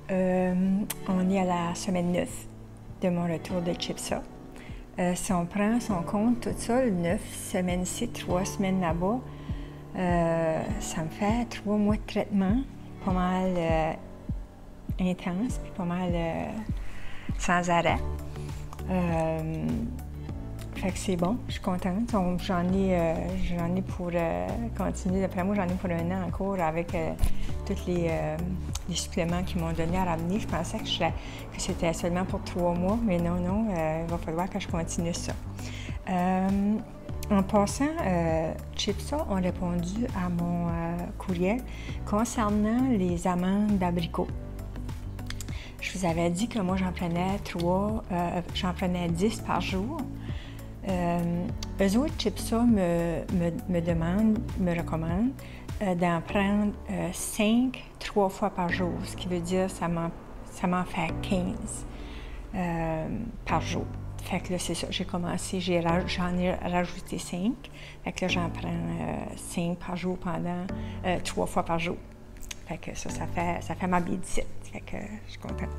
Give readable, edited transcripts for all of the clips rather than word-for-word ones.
on est à la semaine 9 de mon retour de Chipsa. Si on prend son compte, tout ça, le 9 semaines ici, 3 semaines là-bas, ça me fait 3 mois de traitement, pas mal intense, puis pas mal sans arrêt. Fait que c'est bon, je suis contente. J'en ai pour continuer. D'après moi, j'en ai pour 1 an encore avec tous les suppléments qu'ils m'ont donné à ramener. Je pensais que c'était seulement pour 3 mois, mais non, il va falloir que je continue ça. En passant, Chipsa ont répondu à mon courriel concernant les amandes d'abricot. Je vous avais dit que moi, j'en prenais 10 par jour. Eux autres, Chipsa me recommandent d'en prendre 5, 3 fois par jour, ce qui veut dire ça m'en fait 15 par jour. Fait que là, c'est ça, j'ai commencé, j'en ai rajouté 5. Fait que là, j'en prends 5 par jour pendant 3 fois par jour. Fait que ça fait ma babysit. Fait que je suis contente.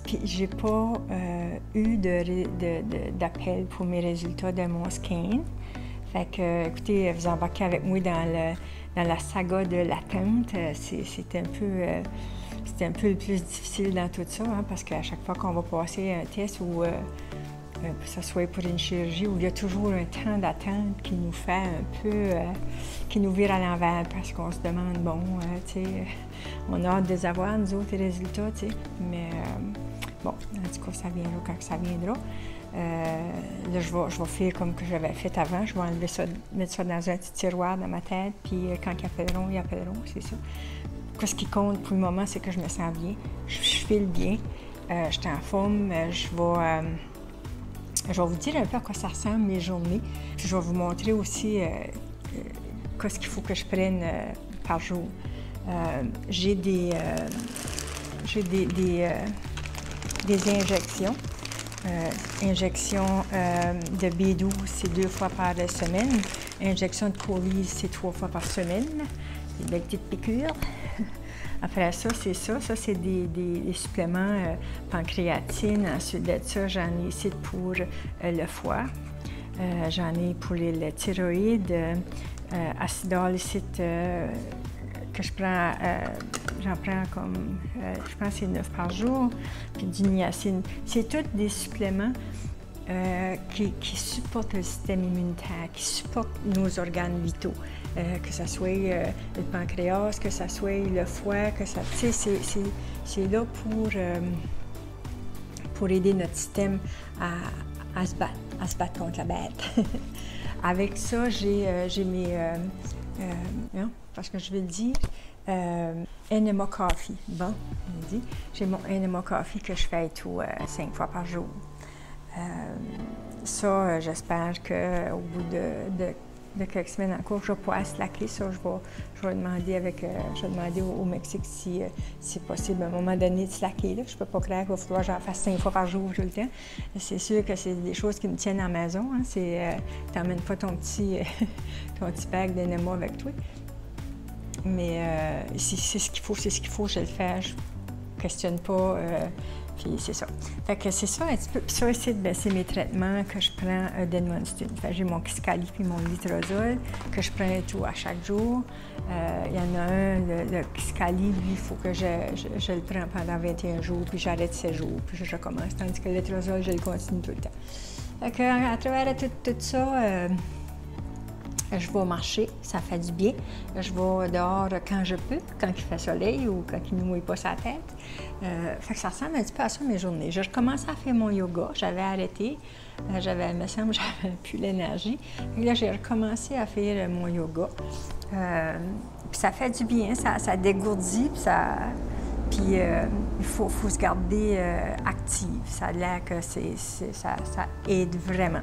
Puis j'ai pas eu d'appel pour mes résultats de mon scan. Fait que, écoutez, vous embarquez avec moi dans la saga de l'attente. C'est un peu le plus difficile dans tout ça, hein, parce qu'à chaque fois qu'on va passer un test ou que ce soit pour une chirurgie, où il y a toujours un temps d'attente qui nous fait un peu, qui nous vire à l'envers, parce qu'on se demande, bon, tu sais, on a hâte de les avoir, nous autres, les résultats, tu sais, mais bon, en tout cas, ça viendra quand ça viendra. Là, je vais faire comme que j'avais fait avant, je vais enlever ça, mettre ça dans un petit tiroir dans ma tête, puis quand ils appelleront, c'est ça. Ce qui compte pour le moment, c'est que je me sens bien, je file bien, je suis en forme, je vais vous dire un peu à quoi ça ressemble mes journées. Puis je vais vous montrer aussi qu'est-ce qu'il faut que je prenne par jour. J'ai des injections. Injection de B12, c'est 2 fois par semaine. Injection de Colise, c'est 3 fois par semaine. Des belles petites piqûres. Après ça, c'est ça. Ça, c'est des suppléments pancréatine. Ensuite de ça, j'en ai ici pour le foie. J'en ai pour le thyroïde. Acidol ici que je prends, j'en prends comme, je pense que c'est 9 par jour. Puis du niacine. C'est tous des suppléments qui supportent le système immunitaire, qui supportent nos organes vitaux. Que ce soit le pancréas, que ce soit le foie, que ça, tu sais, c'est là pour aider notre système à se battre contre la bête. Avec ça, j'ai mes, non, parce que je vais le dire, Enema Coffee. Bon, je dit, j'ai mon Enema Coffee que je fais tout 5 fois par jour. Ça, j'espère qu'au bout de quelques semaines encore, je vais pouvoir slacker ça. Je vais demander au Mexique si c'est possible à un moment donné de slacker. Là. Je ne peux pas croire qu'il va falloir que j'en fasse 5 fois par jour tout le temps. C'est sûr que c'est des choses qui me tiennent à la maison. Hein. Tu n'emmènes pas ton petit bag d'enema avec toi. Mais si c'est ce qu'il faut, je le fais. Je ne questionne pas. Puis c'est ça. Fait que c'est ça un petit peu. Puis ça ici, c'est mes traitements que je prends d'Edmundston. J'ai mon Kisqali puis mon Letrozole que je prends tout à chaque jour. Il y en a un, le Kisqali, lui, il faut que je le prends pendant 21 jours, puis j'arrête 7 jours, puis je recommence. Tandis que le Letrozole, je le continue tout le temps. Fait que à travers tout ça, je vais marcher, ça fait du bien. Je vais dehors quand je peux, quand il fait soleil ou quand il ne mouille pas sa tête. Fait que ça ressemble un petit peu à ça mes journées. Je commençais à faire mon yoga, j'avais arrêté. Il me semble que j'avais plus l'énergie. Là, j'ai recommencé à faire mon yoga. Puis ça fait du bien, ça dégourdit, puis il faut se garder active. Ça a l'air que ça aide vraiment.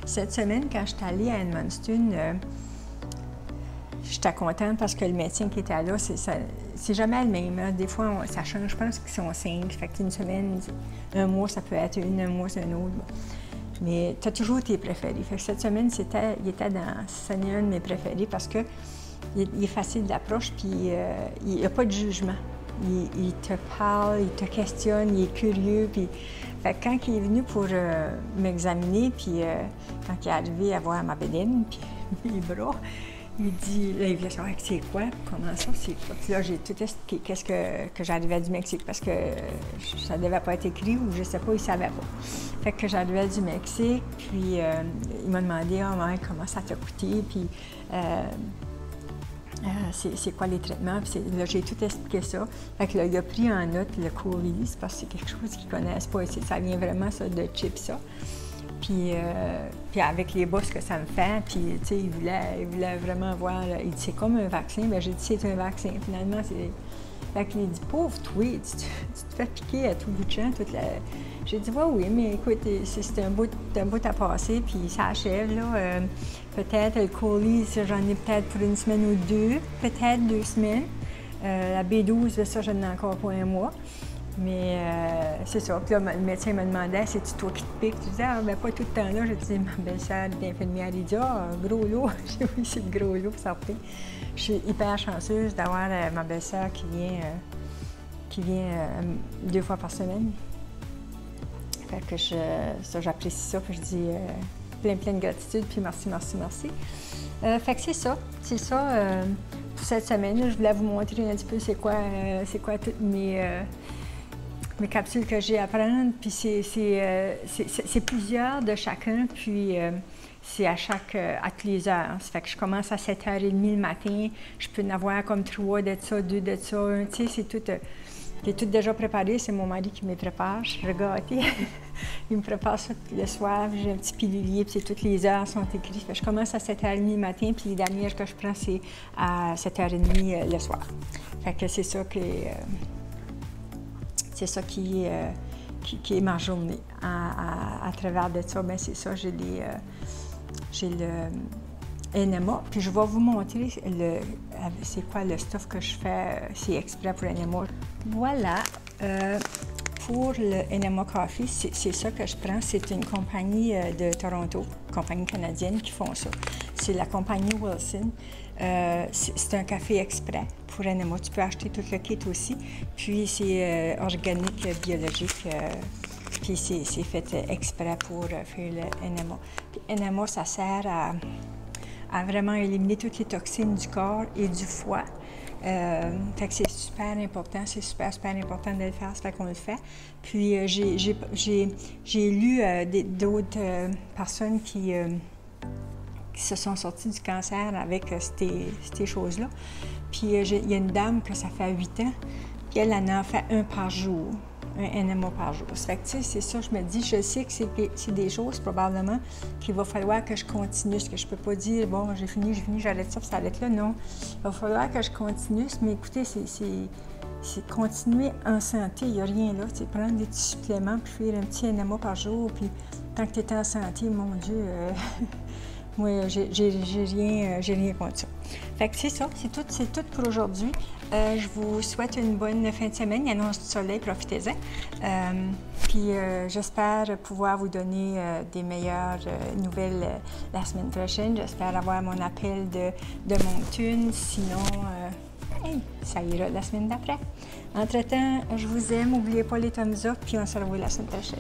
Cette semaine, quand je suis allée à Edmundston, j'étais contente parce que le médecin qui était là, c'est jamais le même. Hein. Des fois, ça change. Je pense qu'ils sont 5. Fait qu'une semaine, un mois, ça peut être une, un mois, c'est un autre. Mais tu as toujours tes préférés. Fait que cette semaine, il était dans un de mes préférés parce qu'il est facile d'approche puis il n'y a pas de jugement. il te parle, il te questionne, il est curieux. Puis, fait que quand il est venu pour m'examiner, puis quand il est arrivé à voir ma bédaine, puis mes bras, il dit, là, il voulait savoir c'est quoi, comment ça, c'est quoi. Puis là, j'ai tout expliqué qu'est-ce que j'arrivais du Mexique, parce que ça ne devait pas être écrit ou je ne sais pas, il ne savait pas. Fait que j'arrivais du Mexique, puis il m'a demandé, oh, ouais, comment ça t'a coûté, puis c'est quoi les traitements, puis là, j'ai tout expliqué ça. Fait que là, il a pris en note le Cooley, parce que c'est quelque chose qu'ils ne connaissent pas ici, ça vient vraiment ça, de chip, ça. Puis avec les bosses que ça me fait, puis tu sais, il voulait vraiment voir. Il dit c'est comme un vaccin. Bien, j'ai dit c'est un vaccin. Finalement, c'est. Fait qu'il dit pauvre toi, tu te fais piquer à tout bout de champ. J'ai dit oui, mais écoute, c'est un bout à passer, puis ça achève là. Peut-être le colis, j'en ai peut-être pour une semaine ou deux, peut-être 2 semaines. La B12, ça, j'en ai encore pour 1 mois. Mais c'est ça. Puis là, le médecin me demandait, c'est-tu toi qui te piques? Je disais, ah, ben pas tout le temps là. Je disais, ma belle-sœur d'infirmière, il dit, ah, gros lot. J'ai dit, oui, c'est le gros lot, ça fait. Je suis hyper chanceuse d'avoir ma belle-sœur qui vient 2 fois par semaine. Fait que j'apprécie ça. Puis je dis plein de gratitude, puis merci. Fait que c'est ça. Pour cette semaine, là, je voulais vous montrer un petit peu c'est quoi toutes mes capsules que j'ai à prendre, puis c'est plusieurs de chacun, puis c'est à tous les heures. Ça fait que je commence à 7h30 le matin, je peux en avoir comme 3 de ça, 2 de ça, tu sais, c'est tout déjà préparé, c'est mon mari qui me prépare, je suis gâtée. Il me prépare ça le soir, j'ai un petit pilulier, puis toutes les heures sont écrites. Fait que je commence à 7h30 le matin, puis les dernières que je prends, c'est à 7h30 le soir. Fait que c'est ça qui est ma journée. À travers de ça, bien c'est ça, j'ai le NMA. Puis je vais vous montrer c'est quoi le stuff que je fais, c'est exprès pour NMA. Voilà, pour le NMA Coffee, c'est ça que je prends. C'est une compagnie de Toronto, compagnie canadienne qui font ça. C'est la compagnie Wilson. C'est un café exprès pour NMA. Tu peux acheter tout le kit aussi. Puis c'est organique, biologique. Puis c'est fait exprès pour faire le NMA. Puis NMA, ça sert à vraiment éliminer toutes les toxines du corps et du foie. Fait que c'est super important, important de le faire, ça fait qu'on le fait. Puis j'ai lu d'autres personnes qui se sont sorties du cancer avec ces choses-là. Puis il y a une dame que ça fait 8 ans, puis elle en a fait 1 par jour. Un NMA par jour. Ça fait que, tu sais, c'est ça, je me dis, je sais que c'est des choses, probablement, qu'il va falloir que je continue. Ce que je peux pas dire, bon, j'ai fini, j'arrête ça, puis ça arrête là. Non. Il va falloir que je continue. Mais écoutez, c'est continuer en santé. Il n'y a rien là. Tu sais, prendre des petits suppléments, puis faire un petit NMA par jour, puis tant que tu es en santé, mon Dieu, moi, j'ai rien contre ça. Fait que c'est ça, c'est tout pour aujourd'hui. Je vous souhaite une bonne fin de semaine. Il annonce du soleil, profitez-en. Puis j'espère pouvoir vous donner des meilleures nouvelles la semaine prochaine. J'espère avoir mon appel de Moncton. Sinon, ça ira la semaine d'après. Entre-temps, je vous aime. N'oubliez pas les thumbs up, puis on se revoit la semaine prochaine.